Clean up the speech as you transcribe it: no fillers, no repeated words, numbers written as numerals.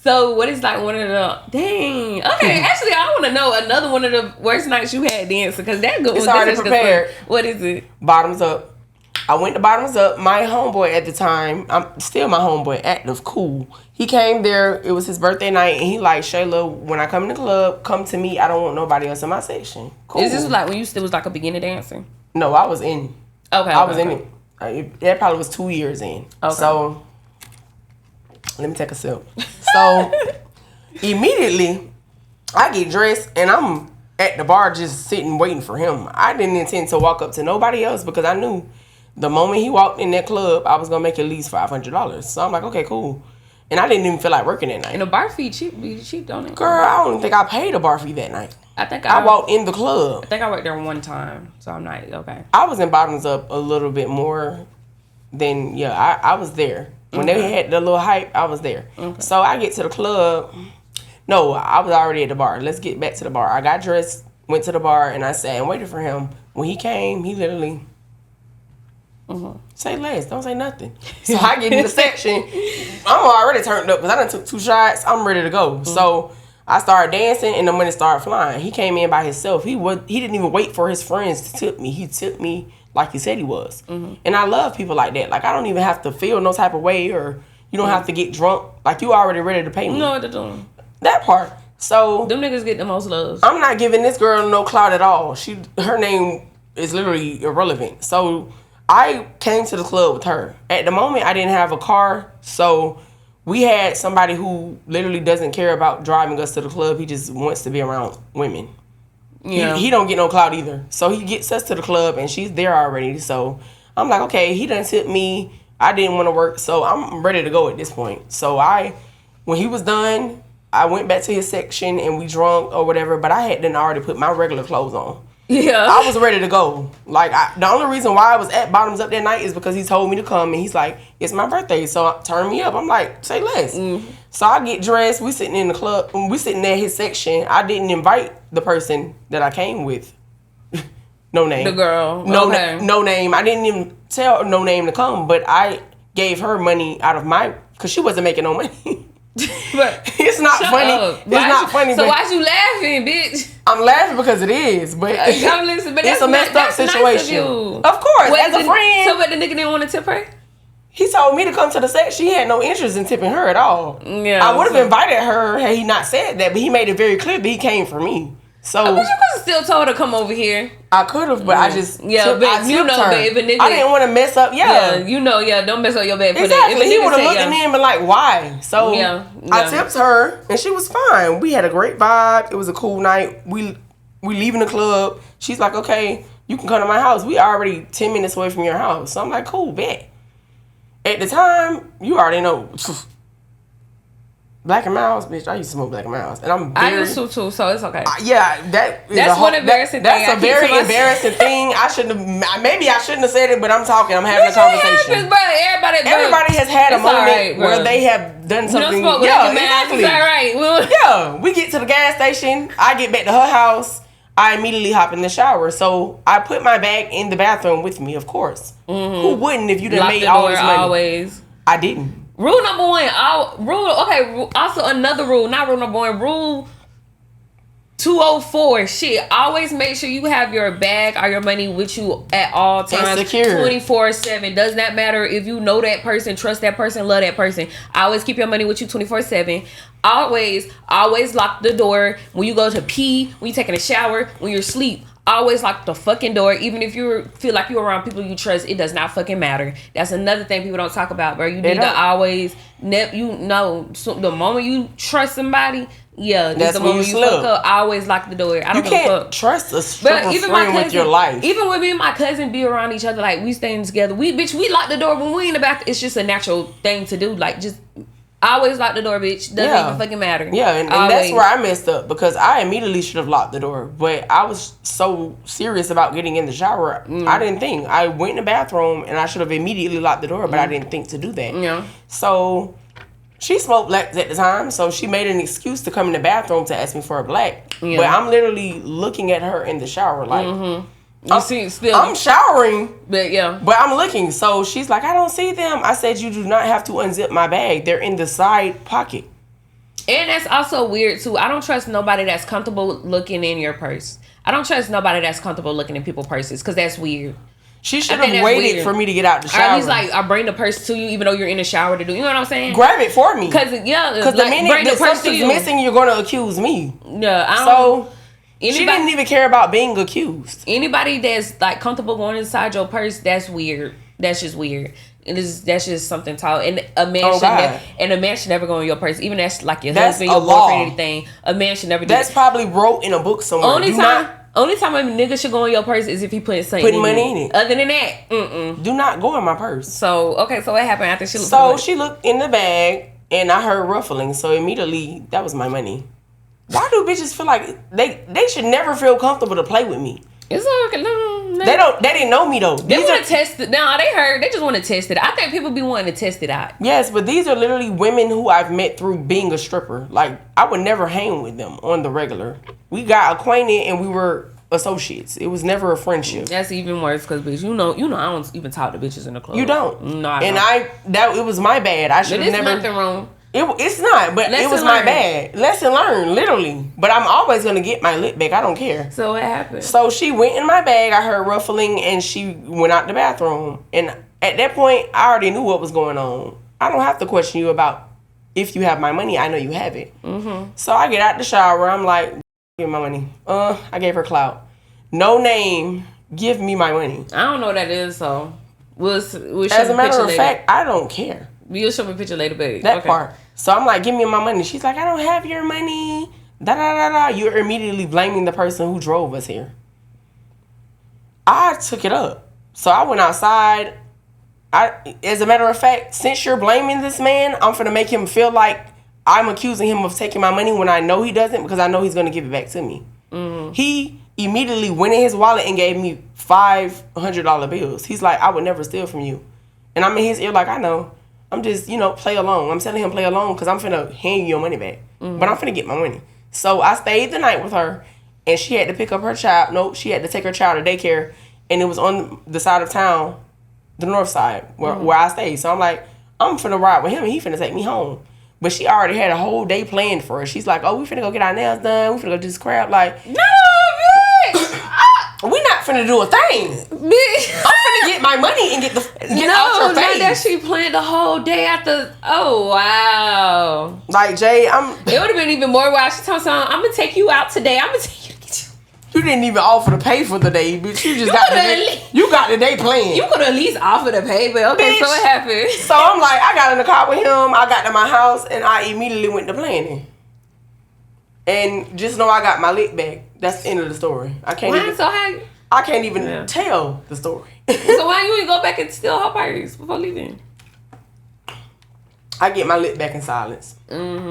So what is like one of the dang? Okay, actually, I want to know another one of the worst nights you had dancing because that good. It's already prepared. What is it? Bottoms Up. I went to Bottoms Up. My homeboy at the time, I'm still my homeboy, active, cool. He came there. It was his birthday night, and he like, Shayla, when I come in the club, come to me. I don't want nobody else in my section. Cool. Is this like when you still was like a beginner dancer? No, I was in. Okay. I was in it. That probably was 2 years in. Okay. So let me take a sip. So immediately, I get dressed and I'm at the bar just sitting waiting for him. I didn't intend to walk up to nobody else because I knew the moment he walked in that club, I was gonna make at least $500. So I'm like, okay, cool. And I didn't even feel like working that night. And the bar fee cheap, don't it? Girl, I don't think I paid a bar fee that night. I walked in the club. I think I worked there one time, so I'm not okay. I was in Bottoms Up a little bit more than I was there. When they had the little hype, I was there. Okay. So I get to the club. No, I was already at the bar. Let's get back to the bar. I got dressed, went to the bar, and I sat and waited for him. When he came, he literally say less, don't say nothing. So I get in the section. I'm already turned up because I done took 2 shots. I'm ready to go. So I started dancing, and the money started flying. He came in by himself. He didn't even wait for his friends to tip me. He tipped me like he said he was. And I love people like that. Like, I don't even have to feel no type of way, or you don't have to get drunk. Like, you already ready to pay me. You know what they're doing. That part. So them niggas get the most love. I'm not giving this girl no clout at all. Her name is literally irrelevant. So I came to the club with her. At the moment, I didn't have a car, so we had somebody who literally doesn't care about driving us to the club. He just wants to be around women. Yeah. He don't get no clout either. So he gets us to the club, and she's there already. So I'm like, okay, he done tipped me. I didn't want to work, so I'm ready to go at this point. So when he was done, I went back to his section, and we drunk or whatever, but I had done already put my regular clothes on. Yeah. I was ready to go. Like, the only reason why I was at Bottoms Up that night is because he told me to come, and he's like, it's my birthday, so turn me up. I'm like, say less. So I get dressed. We sitting in the club. We sitting at his section. I didn't invite the person that I came with. No name. The girl. No name. I didn't even tell No Name to come, but I gave her money out of because she wasn't making no money. But it's not funny. It's not funny. So why you laughing, bitch? I'm laughing because it is, but it's a messed up situation. Of course, as a friend. So, but the nigga didn't want to tip her? He told me to come to the set. She had no interest in tipping her at all. Yeah, I would have invited her had he not said that, but he made it very clear that he came for me. So, but you could have still told her to come over here. I could have, but I just but you know, her. Babe, nigga, I didn't want to mess up. Don't mess up your bag. Exactly. He would have looked at me and been like, "Why?" So I tipped her, and she was fine. We had a great vibe. It was a cool night. We leaving the club. She's like, "Okay, you can come to my house. We already 10 minutes away from your house." So I'm like, "Cool, bet." At the time, you already know. Black and Miles, bitch. I used to smoke Black and Miles, and I used to too, so it's okay. That's one embarrassing thing. That's a very embarrassing thing. I shouldn't have said it, but I'm talking. I'm having a conversation. Everybody has had a moment where they have done something. Exactly. All right. We get to the gas station. I get back to her house. I immediately hop in the shower. So I put my bag in the bathroom with me, of course. Who wouldn't if you done made all this money? Always. I didn't. Rule number one, also another rule, not rule number one, rule 204, always make sure you have your bag or your money with you at all times. 24/7. Does not matter if you know that person, trust that person, love that person. Always keep your money with you 24/7. Always lock the door when you go to pee, when you're taking a shower, when you're asleep. Always lock the fucking door. Even if you feel like you're around people you trust, it does not fucking matter. That's another thing people don't talk about, bro. You need to always, so the moment you trust somebody, that's the moment you fuck up. Always lock the door. I don't give a fuck. You can't trust a friend with your life. Even with me and my cousin be around each other, like we staying together. We lock the door when we in the back. It's just a natural thing to do. Like just. Always lock the door, bitch. Doesn't even fucking matter. Yeah, and that's where I messed up because I immediately should have locked the door. But I was so serious about getting in the shower, I didn't think. I went in the bathroom and I should have immediately locked the door, but I didn't think to do that. Yeah. So she smoked blacks at the time, so she made an excuse to come in the bathroom to ask me for a black. Yeah. But I'm literally looking at her in the shower like... I'm showering, but I'm looking. So she's like, I don't see them. I said, you do not have to unzip my bag. They're in the side pocket. And that's also weird too. I don't trust nobody that's comfortable looking in your purse. I don't trust nobody that's comfortable looking in people's purses because that's weird. She should have waited for me to get out the shower. Or at least like I bring the purse to you even though you're in the shower to do. You know what I'm saying? Grab it for me. Because the minute something's missing, you're gonna accuse me. Yeah. She didn't even care about being accused. Anybody that's like comfortable going inside your purse, that's weird. That's just weird. That's just something tall. And a man should never go in your purse. Even that's like your husband, your boyfriend, anything. A man should never do that. That's probably wrote in a book somewhere. Only time a nigga should go in your purse is if he putting money in it. Other than that, do not go in my purse. So what happened after she looked? So she looked in the bag and I heard ruffling. So immediately that was my money. Why do bitches feel like they should never feel comfortable to play with me? It's okay. They didn't know me though. They want to test it. No, they just want to test it. I think people be wanting to test it out. Yes, but these are literally women who I've met through being a stripper. Like I would never hang with them on the regular. We got acquainted and we were associates. It was never a friendship. That's even worse because bitch, you know, I don't even talk to bitches in the club. You don't. No, it was my bad. I should have never. Nothing wrong. It's not, but it was my bad. Lesson learned, literally. But I'm always gonna get my lip back. I don't care. So what happened? So she went in my bag. I heard ruffling, and she went out the bathroom. And at that point, I already knew what was going on. I don't have to question you about if you have my money. I know you have it. Mm-hmm. So I get out the shower. I'm like, give me my money. I gave her clout. No name. Give me my money. I don't know what that is. So we'll as a matter of fact, I don't care. You'll show me a picture later, baby. That part. So I'm like, give me my money. She's like, I don't have your money. Da da da da. You're immediately blaming the person who drove us here. I took it up. So I went outside. As a matter of fact, since you're blaming this man, I'm finna make him feel like I'm accusing him of taking my money when I know he doesn't because I know he's gonna give it back to me. Mm-hmm. He immediately went in his wallet and gave me $500 bills. He's like, I would never steal from you. And I'm in his ear like, I know. I'm just, play along. I'm telling him play along because I'm finna hand you your money back. Mm-hmm. But I'm finna get my money. So I stayed the night with her and she had to pick up her child. Nope, she had to take her child to daycare. And it was on the side of town, the north side, where I stayed. So I'm like, I'm finna ride with him and he finna take me home. But she already had a whole day planned for us. She's like, oh, we finna go get our nails done. We finna go do this crap. Like, no, bitch. We not finna do a thing. Bitch. I'm finna get my money and get out your face. No, that she planned the whole day after. Oh, wow. Like, Jay, it would have been even more wild. She told me, I'm gonna take you out today. I'm gonna take you to get you didn't even offer to pay for the day, bitch. You just got the day planned. You could at least offer to pay, but okay, bitch. So what happened? So I'm like, I got in the car with him. I got to my house, and I immediately went to planning. And just know I got my lick back. That's the end of the story. I can't even tell the story. So why you ain't go back and steal her purse before leaving? I get my lick back in silence. Mm-hmm.